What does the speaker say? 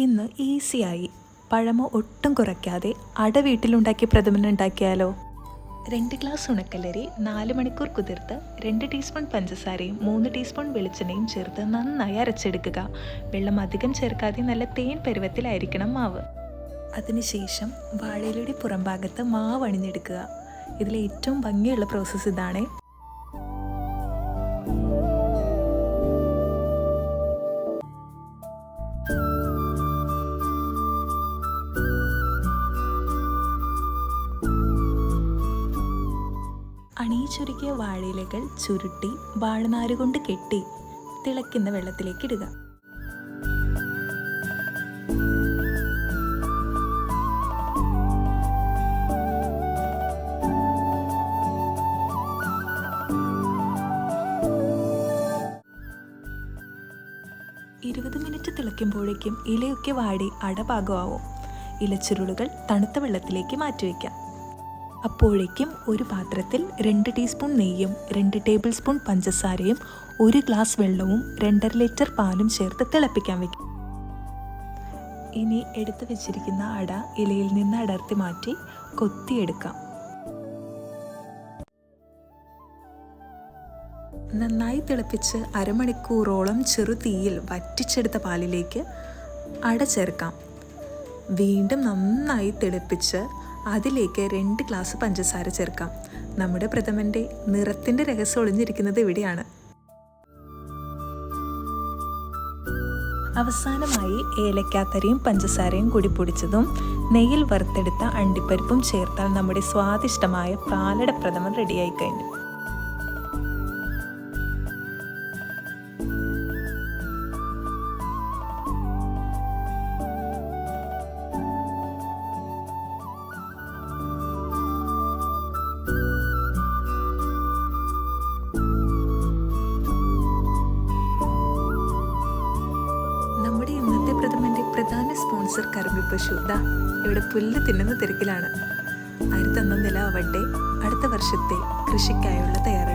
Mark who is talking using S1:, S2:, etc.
S1: ഇന്ന് ഈസിയായി പഴമോ ഒട്ടും കുറയ്ക്കാതെ അട വീട്ടിലുണ്ടാക്കിയ പ്രഥമൻ ഉണ്ടാക്കിയാലോ. 2 ഗ്ലാസ് ഉണക്കലരി 4 മണിക്കൂർ കുതിർത്ത് 2 ടീസ്പൂൺ പഞ്ചസാരയും 3 ടീസ്പൂൺ വെളിച്ചെണ്ണയും ചേർത്ത് നന്നായി അരച്ചെടുക്കുക. വെള്ളം അധികം ചേർക്കാതെ നല്ല തേൻ പരുവത്തിലായിരിക്കണം മാവ്. അതിനുശേഷം വാഴയിലയുടെ പുറംഭാഗത്ത് മാവ് അണിഞ്ഞെടുക്കുക. ഇതിലെ ഏറ്റവും ഭംഗിയുള്ള പ്രോസസ്സ് ഇതാണ്. അണിയിച്ചൊരുക്കിയ വാഴയിലകൾ ചുരുട്ടി വാഴനാരുകൊണ്ട് കെട്ടി തിളയ്ക്കുന്ന വെള്ളത്തിലേക്ക് ഇടുക. മിനിറ്റ് തിളയ്ക്കുമ്പോഴേക്കും ഇലയൊക്കെ വാടി അടപാകമാവും. ഇലച്ചുരുളുകൾ തണുത്ത വെള്ളത്തിലേക്ക് മാറ്റിവെക്കാം. അപ്പോഴേക്കും ഒരു പാത്രത്തിൽ 2 ടീസ്പൂൺ നെയ്യും 2 ടേബിൾ സ്പൂൺ പഞ്ചസാരയും 1 ഗ്ലാസ് വെള്ളവും 2.5 ലിറ്റർ പാലും ചേർത്ത് തിളപ്പിക്കാൻ വയ്ക്കും. ഇനി എടുത്തു വെച്ചിരിക്കുന്ന അട ഇലയിൽ നിന്ന് അടർത്തി മാറ്റി കൊത്തിയെടുക്കാം. നന്നായി തിളപ്പിച്ച് അരമണിക്കൂറോളം ചെറുതീയിൽ വറ്റിച്ചെടുത്ത പാലിലേക്ക് അട ചേർക്കാം. വീണ്ടും നന്നായി തിളപ്പിച്ച് അതിലേക്ക് 2 ഗ്ലാസ് പഞ്ചസാര ചേർക്കാം. നമ്മുടെ പ്രഥമൻ്റെ നിറത്തിൻ്റെ രഹസ്യം ഒളിഞ്ഞിരിക്കുന്നത് ഇവിടെയാണ്. അവസാനമായി ഏലക്കാത്തരിയും പഞ്ചസാരയും കൂടി പൊടിച്ചതും നെയ്യിൽ വറുത്തെടുത്ത അണ്ടിപ്പരിപ്പും ചേർത്താൽ നമ്മുടെ സ്വാദിഷ്ടമായ പാലട പ്രഥമൻ റെഡിയായി കഴിഞ്ഞു. പ്രഥമൻ്റെ പ്രധാന സ്പോൺസർ കറുമ്പിപ്പശു ദാ ഇവിടെ പുല്ല് തിന്നുന്ന തിരക്കിലാണ്. 1 നില ആവട്ടെ അടുത്ത വർഷത്തെ കൃഷിക്കായുള്ള തയ്യാറെടുപ്പ്.